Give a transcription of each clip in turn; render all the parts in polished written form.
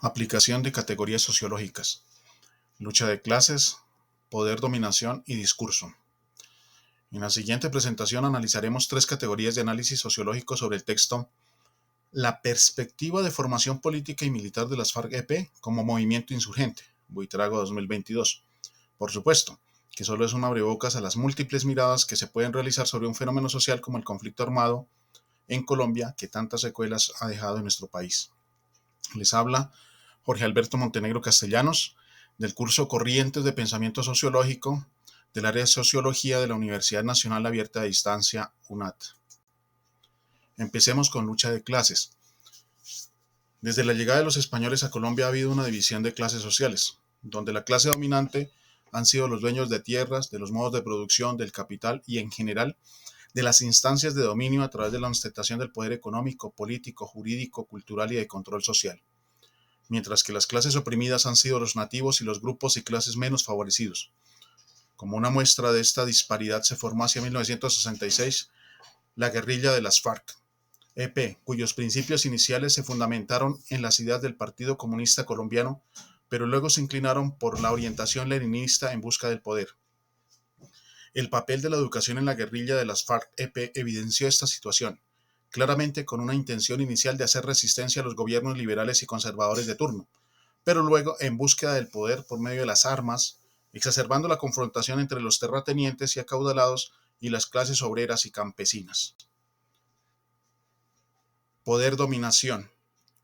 Aplicación de categorías sociológicas. Lucha de clases, poder, dominación y discurso. En la siguiente presentación analizaremos tres categorías de análisis sociológico sobre el texto La perspectiva de formación política y militar de las FARC-EP como movimiento insurgente, Buitrago 2022. Por supuesto, que solo es un abrebocas a las múltiples miradas que se pueden realizar sobre un fenómeno social como el conflicto armado en Colombia que tantas secuelas ha dejado en nuestro país. Les habla Jorge Alberto Montenegro Castellanos, del curso Corrientes de Pensamiento Sociológico del área de Sociología de la Universidad Nacional Abierta de Distancia, UNAD. Empecemos con lucha de clases. Desde la llegada de los españoles a Colombia ha habido una división de clases sociales, donde la clase dominante han sido los dueños de tierras, de los modos de producción, del capital y, en general, de las instancias de dominio a través de la ostentación del poder económico, político, jurídico, cultural y de control social, mientras que las clases oprimidas han sido los nativos y los grupos y clases menos favorecidos. Como una muestra de esta disparidad se formó hacia 1966 la guerrilla de las FARC-EP, cuyos principios iniciales se fundamentaron en las ideas del Partido Comunista Colombiano, pero luego se inclinaron por la orientación leninista en busca del poder. El papel de la educación en la guerrilla de las FARC-EP evidenció esta situación, claramente con una intención inicial de hacer resistencia a los gobiernos liberales y conservadores de turno, pero luego en búsqueda del poder por medio de las armas, exacerbando la confrontación entre los terratenientes y acaudalados y las clases obreras y campesinas. Poder-dominación.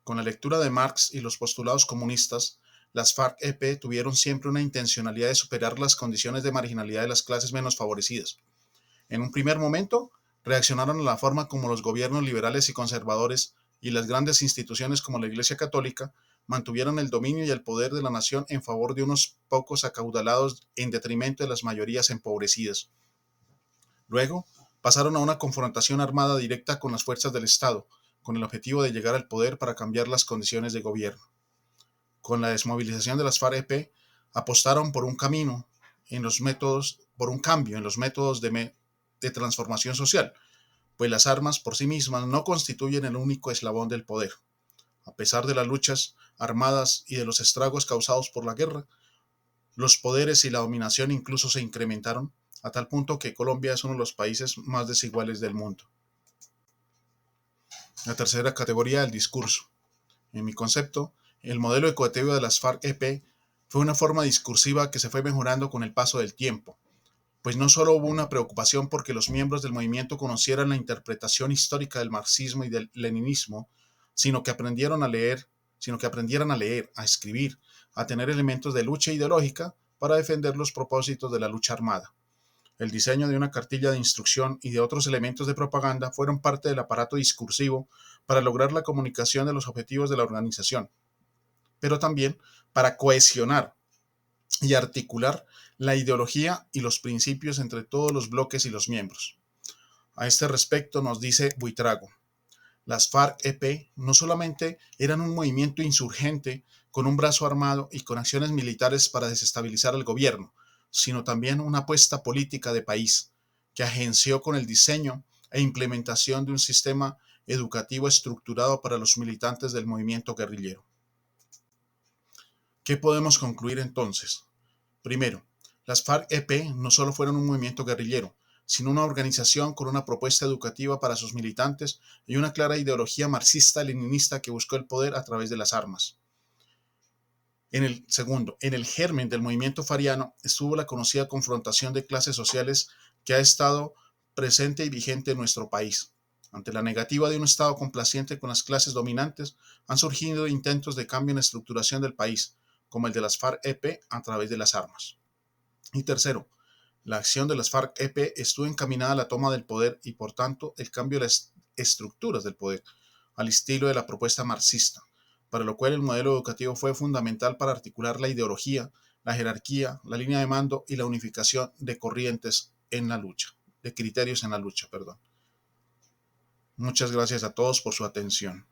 Con la lectura de Marx y los postulados comunistas, las FARC-EP tuvieron siempre una intencionalidad de superar las condiciones de marginalidad de las clases menos favorecidas. En un primer momento, reaccionaron a la forma como los gobiernos liberales y conservadores y las grandes instituciones como la Iglesia Católica mantuvieron el dominio y el poder de la nación en favor de unos pocos acaudalados en detrimento de las mayorías empobrecidas. Luego, pasaron a una confrontación armada directa con las fuerzas del Estado, con el objetivo de llegar al poder para cambiar las condiciones de gobierno. Con la desmovilización de las FARC-EP, apostaron por un cambio en los métodos de transformación social, pues las armas por sí mismas no constituyen el único eslabón del poder. A pesar de las luchas armadas y de los estragos causados por la guerra, los poderes y la dominación incluso se incrementaron, a tal punto que Colombia es uno de los países más desiguales del mundo. La tercera categoría, el discurso. En mi concepto, el modelo educativo de las FARC-EP fue una forma discursiva que se fue mejorando con el paso del tiempo, pues no solo hubo una preocupación porque los miembros del movimiento conocieran la interpretación histórica del marxismo y del leninismo, sino que aprendieran a leer, a escribir, a tener elementos de lucha ideológica para defender los propósitos de la lucha armada. El diseño de una cartilla de instrucción y de otros elementos de propaganda fueron parte del aparato discursivo para lograr la comunicación de los objetivos de la organización, pero también para cohesionar y articular la ideología y los principios entre todos los bloques y los miembros. A este respecto nos dice Buitrago: las FARC-EP no solamente eran un movimiento insurgente con un brazo armado y con acciones militares para desestabilizar al gobierno, sino también una apuesta política de país que agenció con el diseño e implementación de un sistema educativo estructurado para los militantes del movimiento guerrillero. ¿Qué podemos concluir entonces? Primero, las FARC-EP no solo fueron un movimiento guerrillero, sino una organización con una propuesta educativa para sus militantes y una clara ideología marxista-leninista que buscó el poder a través de las armas. En el germen del movimiento fariano estuvo la conocida confrontación de clases sociales que ha estado presente y vigente en nuestro país. Ante la negativa de un Estado complaciente con las clases dominantes, han surgido intentos de cambio en la estructuración del país, como el de las FARC-EP a través de las armas. Y tercero, la acción de las FARC-EP estuvo encaminada a la toma del poder y, por tanto, el cambio de las estructuras del poder, al estilo de la propuesta marxista, para lo cual el modelo educativo fue fundamental para articular la ideología, la jerarquía, la línea de mando y la unificación de corrientes en la lucha, de criterios en la lucha, perdón. Muchas gracias a todos por su atención.